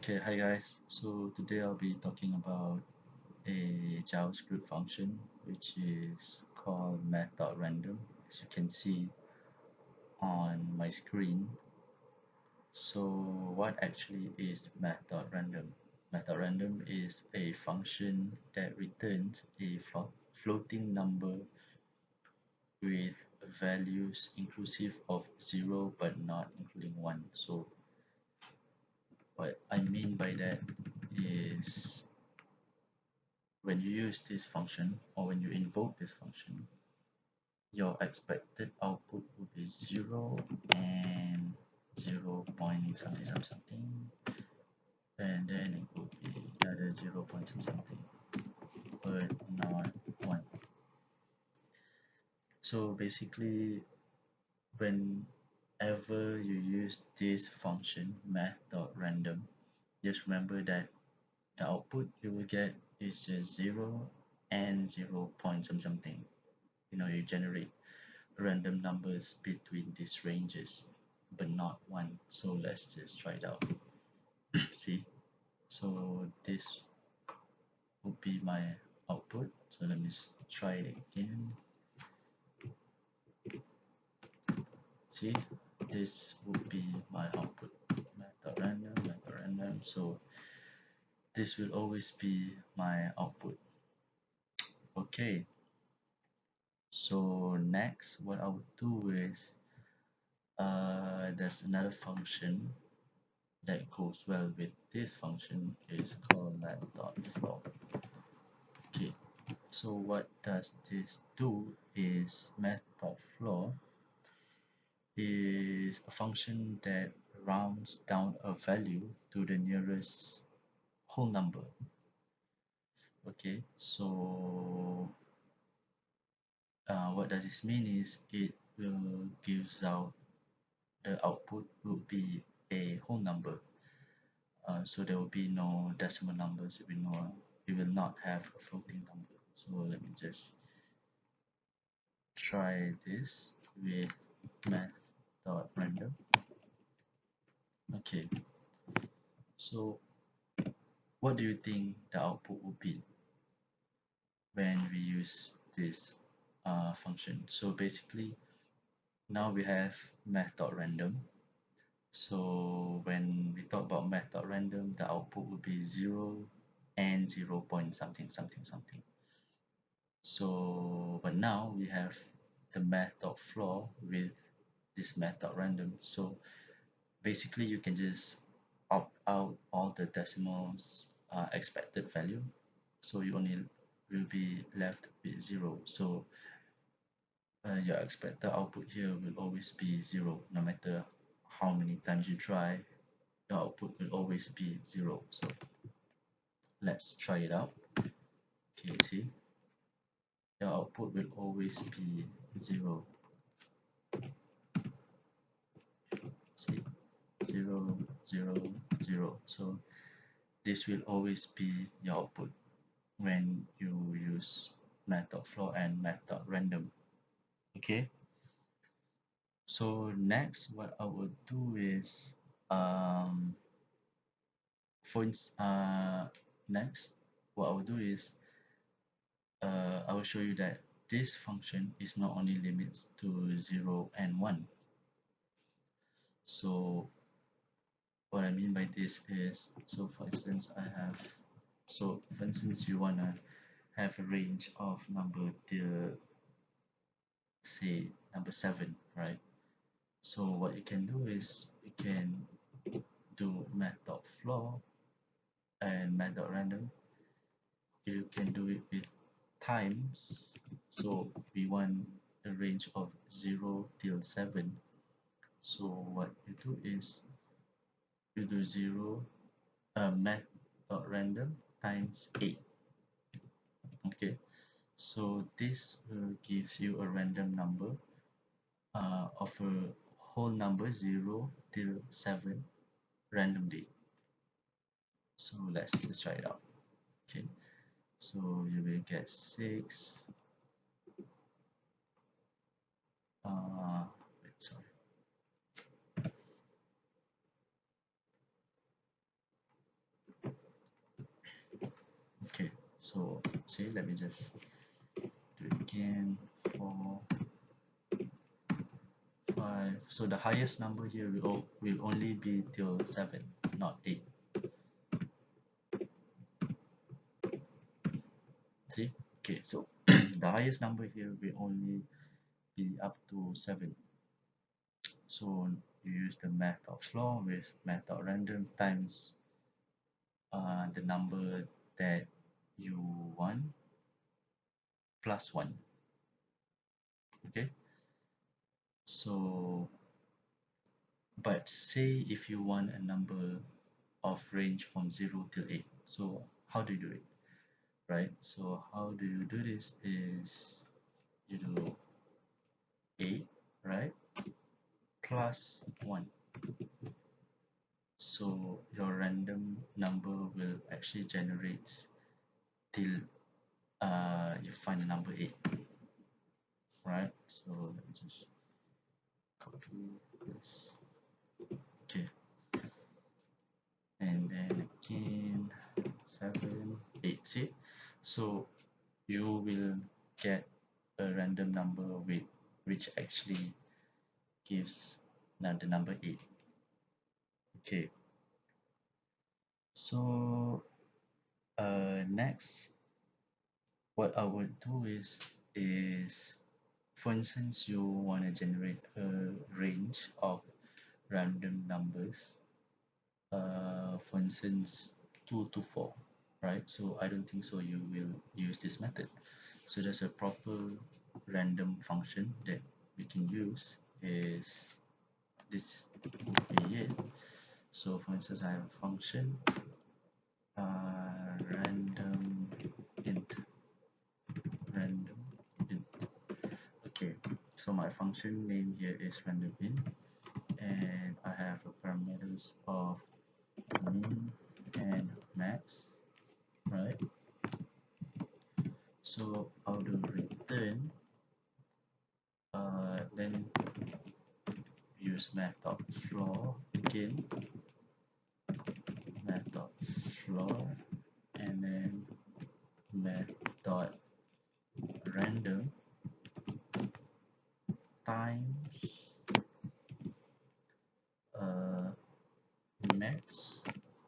Okay, hi guys. So today I'll be talking about a JavaScript function which is called Math.random, as you can see on my screen. So what actually is Math.random? Math.random is a function that returns a floating number with values inclusive of 0 but not including 1. So what I mean by that is when you use this function or when you invoke this function, your expected output will be 0 and 0 point something something, and then it will be another 0 point something, but not 1. So basically, whenever you use this function math.random, just remember that the output you will get is just 0 and 0 point something. You generate random numbers between these ranges, but not 1. So let's just try it out. See, so this would be my output. So let me try it again. See, this would be my output. Math.random. So this will always be my output. Okay, so next what I would do is there's another function that goes well with this function is called math.floor. Okay, so what does this do is math.floor is a function that rounds down a value to the nearest whole number. Okay, so what does this mean is it will gives out the output will be a whole number. So there will be no decimal numbers. It will not have a floating number. So let me just try this with math.random. Okay, so what do you think the output will be when we use this function? So basically, now we have math.random. So when we talk about math.random, the output will be 0 and 0 point something something something. So but now we have the math.floor with this math.random. So basically you can just opt out all the decimals expected value, so you only will be left with 0. So your expected output here will always be 0. No matter how many times you try, the output will always be 0. So let's try it out. Okay, see, your output will always be 0. See, 0 0 0. So this will always be your output when you use math.floor and math.random. Okay, so next what I would do is for next what I will do is I will show you that this function is not only limits to 0 and 1. So what I mean by this is, so for instance you wanna have a range of number till say number 7, right? So what you can do is you can do math.floor and math.random. You can do it with times. So we want a range of 0 till 7. So what you do is you do 0 math.random times 8. Okay, so this will give you a random number of a whole number 0 till 7 randomly. So let's just try it out. Okay, so you will get 6 wait, sorry. So see, let me just do it again. 4, 5. So the highest number here will only be till 7, not 8. See? Okay, so the highest number here will only be up to 7. So you use the math.floor with math.random times the number that you want plus 1. Okay, so but say if you want a number of range from 0 till 8, so how do you do it, right? So how do you do this is you do 8, right, plus 1. So your random number will actually generate till you find a number 8, right? So let me just copy this. Okay, and then again 7, 8. See, so you will get a random number with which actually gives the number 8. Okay, so next what I would do is for instance you want to generate a range of random numbers, for instance 2 to 4, right? So I don't think so you will use this method. So there's a proper random function that we can use is this would be it. So for instance I have a function random int random int. Okay, so my function name here is random int, and I have a parameters of min and max, right? So I'll do return, then use math.floor again, math.floor, and then math.random times uh, max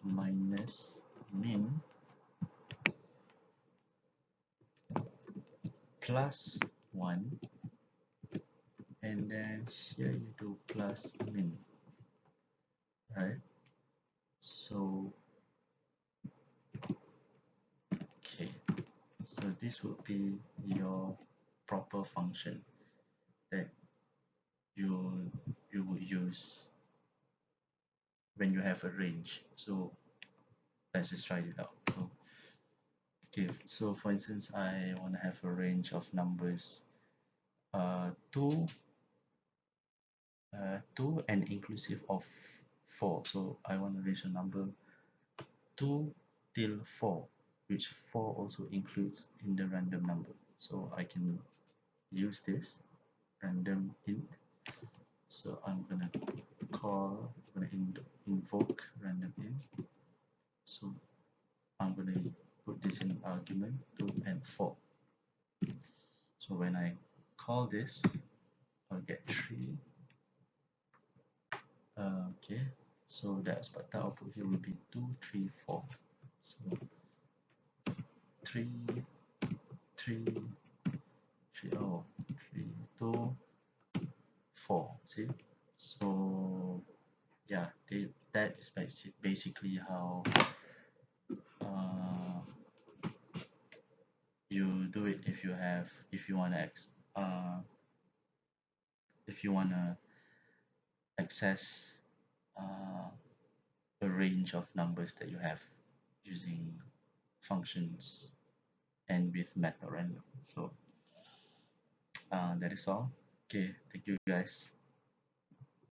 minus min plus 1, and then here you do plus min, right? So okay, so this would be your proper function that you would use when you have a range. So let's just try it out. So okay, so for instance I want to have a range of numbers 2 2 and inclusive of 4. So I want to reach a number 2 till 4, which 4 also includes in the random number. So I can use this random int. So I'm gonna invoke random int. So I'm gonna put this in argument 2 and 4. So when I call this, I'll get 3. Okay, so the expected output here will be 2, 3, 4. So 3, 3, 3, 3, 2, 4. See? So yeah, that is basically how uh, you do it if you want to if you want to access uh, a range of numbers that you have using functions and with Math.random. So that is all. Okay, thank you guys.